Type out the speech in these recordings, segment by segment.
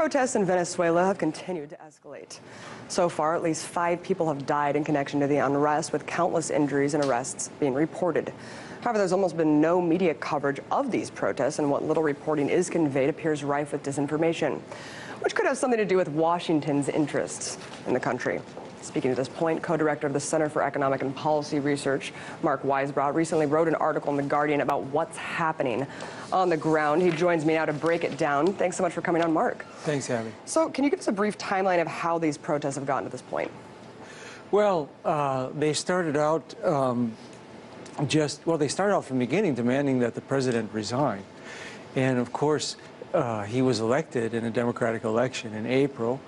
Protests in Venezuela have continued to escalate. So far, at least 5 people have died in connection to the unrest, with countless injuries and arrests being reported. However, there's almost been no media coverage of these protests, and what little reporting is conveyed appears rife with disinformation, which could have something to do with Washington's interests in the country. Speaking to this point, co-director of the Center for Economic and Policy Research, Marc Weisbrot, recently wrote an article in The Guardian about what's happening on the ground. He joins me now to break it down. Thanks so much for coming on, Marc. Thanks, Abby. So can you give us a brief timeline of how these protests have gotten to this point? Well, they started out they started out from the beginning demanding that the president resign. And of course, he was elected in a Democratic election in April.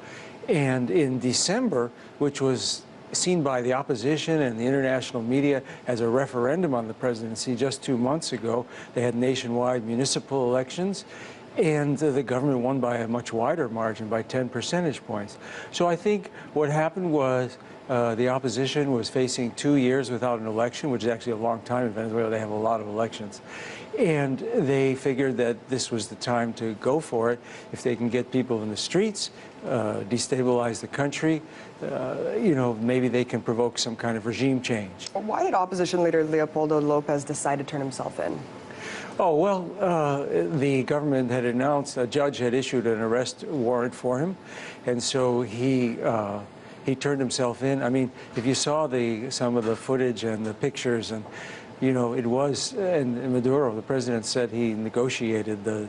And in December, which was seen by the opposition and the international media as a referendum on the presidency just 2 months ago, they had nationwide municipal elections, and the government won by a much wider margin, by 10 percentage points. So I think what happened was the opposition was facing 2 years without an election, which is actually a long time in Venezuela. They have a lot of elections. And they figured that this was the time to go for it. If they can get people in the streets, destabilize the country, maybe they can provoke some kind of regime change. Why did opposition leader Leopoldo Lopez decide to turn himself in? Oh, well, the government had announced, a judge had issued an arrest warrant for him, and so he turned himself in. I mean, if you saw some of the footage and the pictures, and it was, and Maduro, the president, said he negotiated the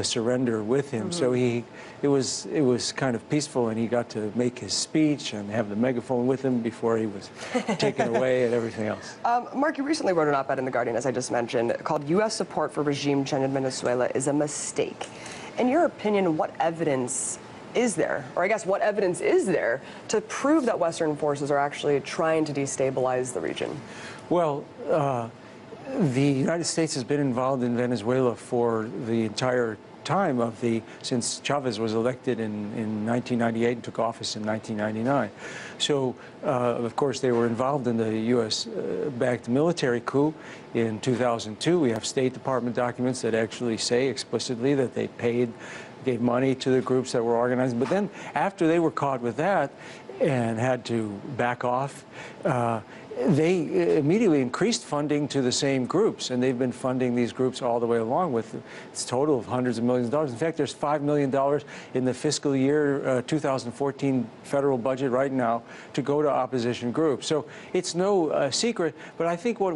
surrender with him. So it was kind of peaceful, and he got to make his speech and have the megaphone with him before he was taken away and everything else. Marc, you recently wrote an op-ed in The Guardian, as I just mentioned, called "U.S. Support for Regime Change in Venezuela is a Mistake." In your opinion, what evidence is there, or I guess what evidence is there to prove that Western forces are actually trying to destabilize the region? Well, the United States has been involved in Venezuela for the entire time since Chavez was elected in 1998 and took office in 1999. So, of course, they were involved in the U.S.-backed military coup in 2002. We have State Department documents that actually say explicitly that they gave money to the groups that were organizing. But then, after they were caught with that and had to back off, they immediately increased funding to the same groups, and they've been funding these groups all the way along with its total of hundreds of millions of dollars. In fact, there's $5 million in the fiscal year 2014 federal budget right now to go to opposition groups. So it's no secret, but I think what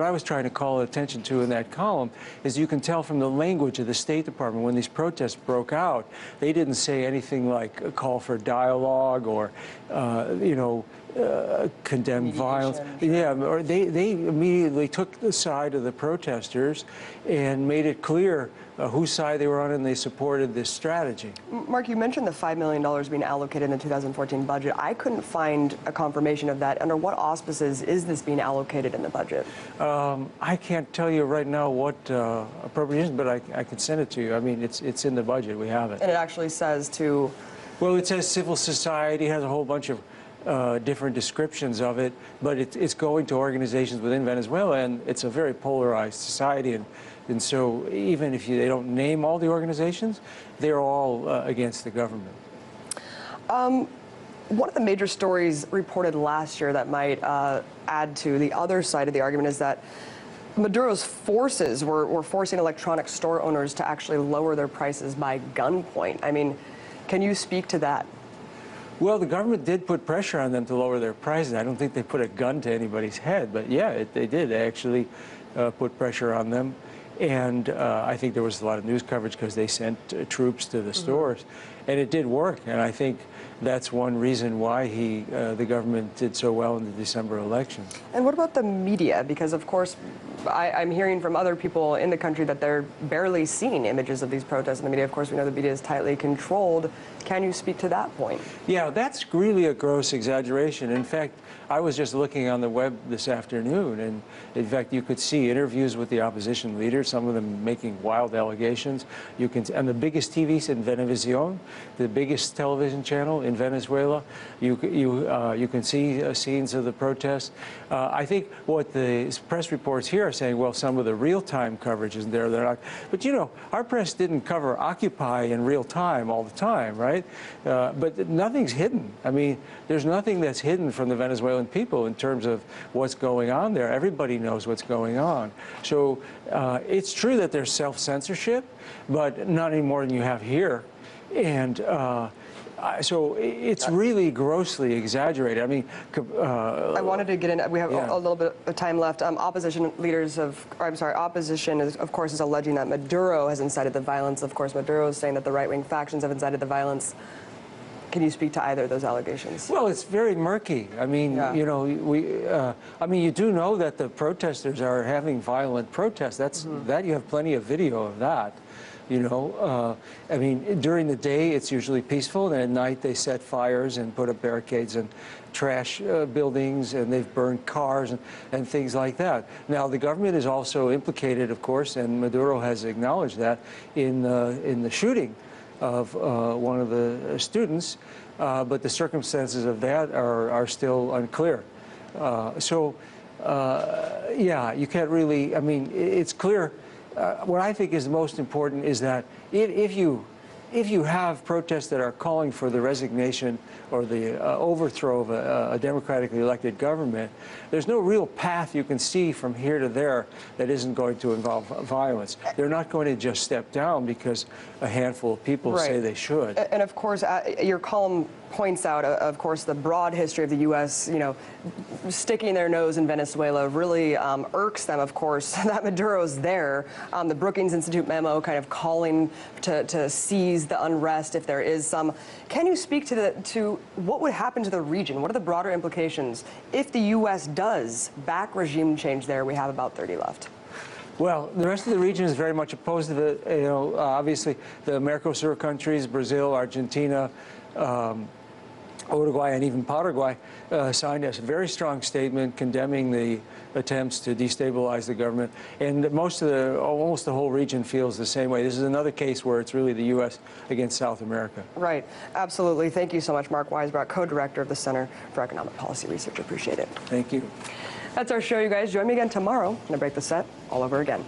I was trying to call attention to in that column is you can tell from the language of the State Department when these protests broke out, they didn't say anything like a call for dialogue or, condemn violence. Yeah, or they immediately took the side of the protesters and made it clear whose side they were on, and they supported this strategy. Marc, you mentioned the $5 million being allocated in the 2014 budget. I couldn't find a confirmation of that. Under what auspices is this being allocated in the budget? I can't tell you right now what appropriation, but I can send it to you. I mean, it's in the budget. We have it. And it actually says to... Well, it says civil society, has a whole bunch of different descriptions of it, but it's going to organizations within Venezuela, and it's a very polarized society, and so even if they don't name all the organizations, they're all against the government. One of the major stories reported last year that might add to the other side of the argument is that Maduro's forces were forcing electronic store owners to actually lower their prices by gunpoint. I mean, can you speak to that? Well, the government did put pressure on them to lower their prices. I don't think they put a gun to anybody's head, but yeah, they did. They actually put pressure on them. And I think there was a lot of news coverage because they sent troops to the stores. And it did work. And I think that's one reason why the government did so well in the December elections. And what about the media? Because, of course, I'm hearing from other people in the country that they're barely seeing images of these protests in the media. Of course, we know the media is tightly controlled. Can you speak to that point? Yeah, that's really a gross exaggeration. In fact, I was just looking on the web this afternoon, and in fact, you could see interviews with the opposition leaders, some of them making wild allegations. And the biggest TV in Venezuela, the biggest television channel in Venezuela. You can see scenes of the protests. I think what the press reports here are saying, well, some of the real-time coverage isn't there. They're not. But, you know, our press didn't cover Occupy in real time all the time, right? But nothing's hidden. I mean, there's nothing that's hidden from the Venezuelan people in terms of what's going on there. Everybody knows what's going on. So it's true that there's self-censorship, but not any more than you have here. And so it's really grossly exaggerated. I mean, I wanted to get in. We have a little bit of time left. Opposition leaders opposition is, of course, is alleging that Maduro has incited the violence. Of course, Maduro is saying that the right-wing factions have incited the violence. Can you speak to either of those allegations? Well, it's very murky. I mean, you know, I mean, you do know that the protesters are having violent protests. That you have plenty of video of that. You know, I mean, during the day it's usually peaceful, and at night they set fires and put up barricades and trash buildings, and they've burned cars and things like that. Now, the government is also implicated, of course, and Maduro has acknowledged that in the shooting of one of the students, but the circumstances of that are still unclear. Yeah, you can't really. I mean, it's clear. What I think is the most important is that if you have protests that are calling for the resignation or the overthrow of a democratically elected government, there's no real path you can see from here to there that isn't going to involve violence. They're not going to just step down because a handful of people say they should. And of course, your column points out, of course, the broad history of the U.S., you know, sticking their nose in Venezuela really irks them, of course, that Maduro's there. The Brookings Institute memo kind of calling to seize the unrest if there is some. Can you speak to what would happen to the region? What are the broader implications if the U.S. does back regime change there? We have about 30 left. Well, the rest of the region is very much opposed to it. You know, obviously, the Mercosur countries, Brazil, Argentina, Uruguay, and even Paraguay signed a very strong statement condemning the attempts to destabilize the government. And almost the whole region feels the same way. This is another case where it's really the U.S. against South America. Right. Absolutely. Thank you so much, Marc Weisbrot, co-director of the Center for Economic Policy Research. Appreciate it. Thank you. That's our show, you guys. Join me again tomorrow. I'm going to break the set all over again.